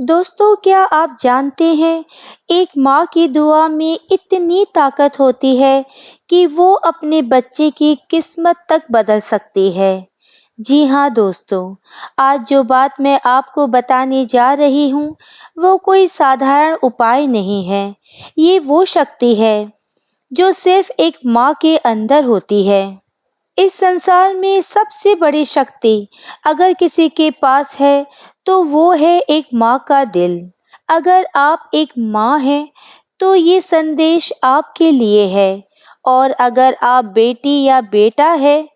दोस्तों, क्या आप जानते हैं, एक माँ की दुआ में इतनी ताकत होती है कि वो अपने बच्चे की किस्मत तक बदल सकती है। जी हाँ दोस्तों, आज जो बात मैं आपको बताने जा रही हूँ, वो कोई साधारण उपाय नहीं है। ये वो शक्ति है जो सिर्फ एक माँ के अंदर होती है। इस संसार में सबसे बड़ी शक्ति अगर किसी के पास है तो वो है एक माँ का दिल। अगर आप एक माँ हैं तो ये संदेश आपके लिए है, और अगर आप बेटी या बेटा है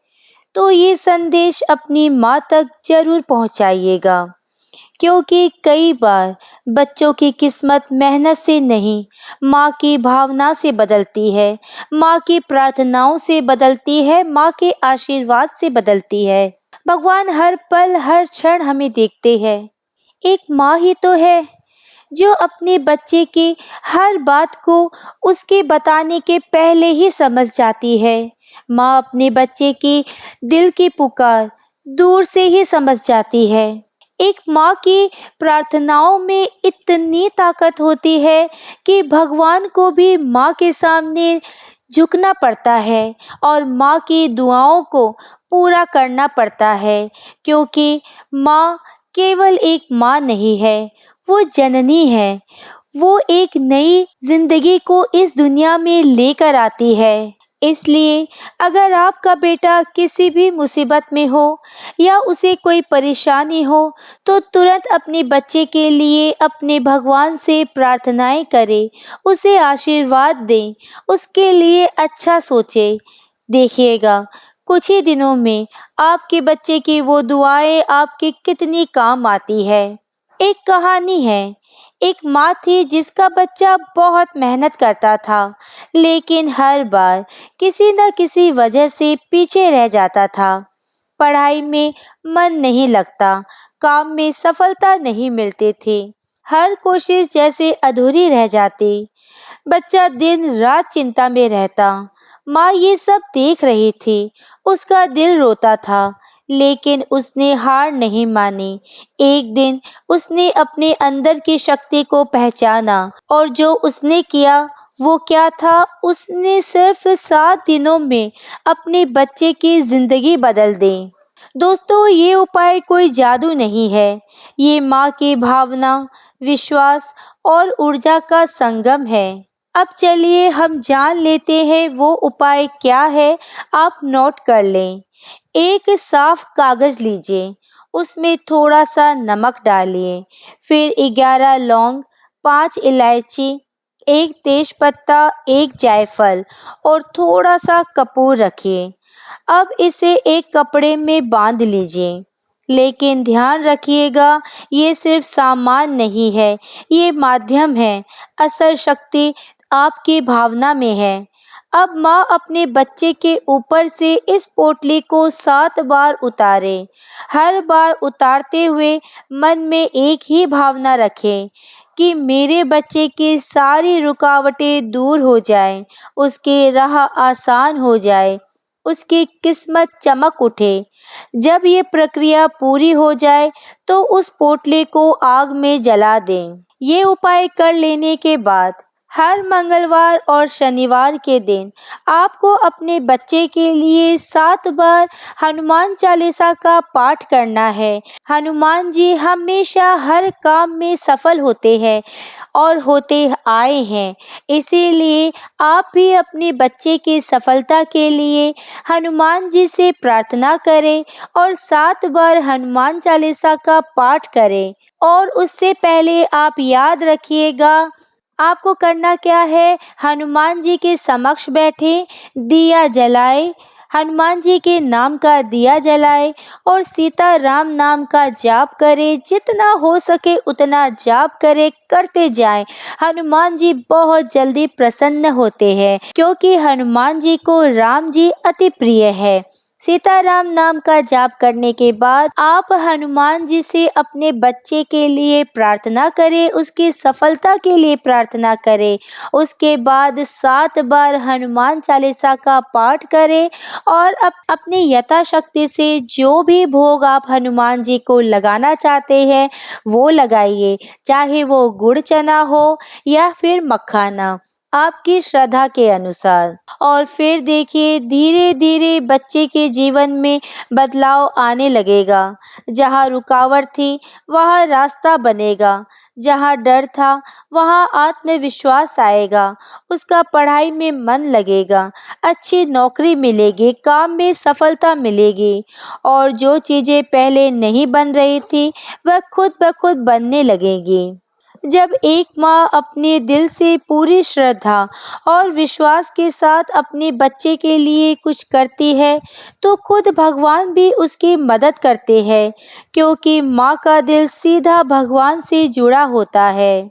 तो ये संदेश अपनी माँ तक जरूर पहुँचाइएगा। क्योंकि कई बार बच्चों की किस्मत मेहनत से नहीं, माँ की भावना से बदलती है, माँ की प्रार्थनाओं से बदलती है, माँ के आशीर्वाद से बदलती है। भगवान हर पल हर क्षण हमें देखते हैं। एक माँ ही तो है जो अपने बच्चे की हर बात को उसके बताने के पहले ही समझ जाती है। माँ अपने बच्चे की दिल की पुकार दूर से ही समझ जाती है। एक माँ की प्रार्थनाओं में इतनी ताकत होती है कि भगवान को भी माँ के सामने झुकना पड़ता है और माँ की दुआओं को पूरा करना पड़ता है, क्योंकि माँ केवल एक माँ नहीं है, वो जननी है। वो एक नई जिंदगी को इस दुनिया में लेकर आती है। इसलिए अगर आपका बेटा किसी भी मुसीबत में हो या उसे कोई परेशानी हो, तो तुरंत अपने बच्चे के लिए अपने भगवान से प्रार्थनाएं करें, उसे आशीर्वाद दें, उसके लिए अच्छा सोचें। देखिएगा, कुछ ही दिनों में आपके बच्चे की वो दुआएं आपके कितनी काम आती है। एक कहानी है। एक माँ थी जिसका बच्चा बहुत मेहनत करता था, लेकिन हर बार किसी न किसी वजह से पीछे रह जाता था। पढ़ाई में मन नहीं लगता, काम में सफलता नहीं मिलती थी, हर कोशिश जैसे अधूरी रह जाती। बच्चा दिन रात चिंता में रहता। माँ ये सब देख रही थी, उसका दिल रोता था, लेकिन उसने हार नहीं मानी। एक दिन उसने अपने अंदर की शक्ति को पहचाना, और जो उसने किया वो क्या था, उसने सिर्फ 7 दिनों में अपने बच्चे की जिंदगी बदल दी। दोस्तों, ये उपाय कोई जादू नहीं है, ये माँ की भावना, विश्वास और ऊर्जा का संगम है। अब चलिए हम जान लेते हैं वो उपाय क्या है। आप नोट कर लें। एक साफ कागज लीजिए, उसमें थोड़ा सा नमक डालिए, फिर 11 लौंग, 5 इलायची, एक तेज पत्ता, एक जायफल और थोड़ा सा कपूर रखिए। अब इसे एक कपड़े में बांध लीजिए। लेकिन ध्यान रखिएगा, ये सिर्फ सामान नहीं है, ये माध्यम है। असल शक्ति आपकी भावना में है। अब माँ अपने बच्चे के ऊपर से इस पोटली को 7 बार उतारे। हर बार उतारते हुए मन में एक ही भावना रखें कि मेरे बच्चे की सारी रुकावटें दूर हो जाएं, उसकी राह आसान हो जाए, उसकी किस्मत चमक उठे। जब ये प्रक्रिया पूरी हो जाए तो उस पोटली को आग में जला दें। ये उपाय कर लेने के बाद हर मंगलवार और शनिवार के दिन आपको अपने बच्चे के लिए 7 बार हनुमान चालीसा का पाठ करना है। हनुमान जी हमेशा हर काम में सफल होते हैं और होते आए हैं। इसीलिए आप भी अपने बच्चे की सफलता के लिए हनुमान जी से प्रार्थना करें और 7 बार हनुमान चालीसा का पाठ करें। और उससे पहले आप याद रखिएगा, आपको करना क्या है, हनुमान जी के समक्ष बैठे, दिया जलाए, हनुमान जी के नाम का दिया जलाए और सीता राम नाम का जाप करें। जितना हो सके उतना जाप करें, करते जाएं। हनुमान जी बहुत जल्दी प्रसन्न होते हैं, क्योंकि हनुमान जी को राम जी अति प्रिय है। सीताराम नाम का जाप करने के बाद आप हनुमान जी से अपने बच्चे के लिए प्रार्थना करें, उसकी सफलता के लिए प्रार्थना करें। उसके बाद 7 बार हनुमान चालीसा का पाठ करें और अपनी यथाशक्ति से जो भी भोग आप हनुमान जी को लगाना चाहते हैं वो लगाइए, चाहे वो गुड़ चना हो या फिर मखाना, आपकी श्रद्धा के अनुसार। और फिर देखिए धीरे धीरे बच्चे के जीवन में बदलाव आने लगेगा। जहाँ रुकावट थी वहाँ रास्ता बनेगा, जहाँ डर था वहाँ आत्मविश्वास आएगा, उसका पढ़ाई में मन लगेगा, अच्छी नौकरी मिलेगी, काम में सफलता मिलेगी और जो चीज़ें पहले नहीं बन रही थी वह खुद ब खुद बनने लगेगी। जब एक माँ अपने दिल से पूरी श्रद्धा और विश्वास के साथ अपने बच्चे के लिए कुछ करती है तो खुद भगवान भी उसकी मदद करते हैं, क्योंकि माँ का दिल सीधा भगवान से जुड़ा होता है।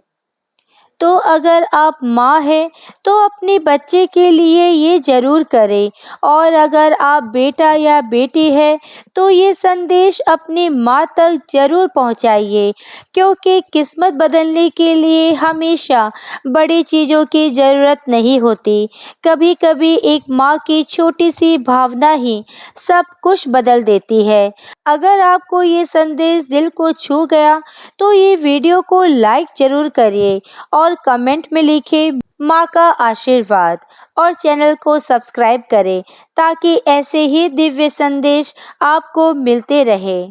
तो अगर आप माँ हैं तो अपने बच्चे के लिए ये ज़रूर करें, और अगर आप बेटा या बेटी है तो ये संदेश अपनी माँ तक ज़रूर पहुँचाइए, क्योंकि किस्मत बदलने के लिए हमेशा बड़ी चीज़ों की ज़रूरत नहीं होती। कभी-कभी एक माँ की छोटी सी भावना ही सब कुछ बदल देती है। अगर आपको ये संदेश दिल को छू गया तो ये वीडियो को लाइक ज़रूर करिए और कमेंट में लिखें माँ का आशीर्वाद, और चैनल को सब्सक्राइब करें ताकि ऐसे ही दिव्य संदेश आपको मिलते रहे।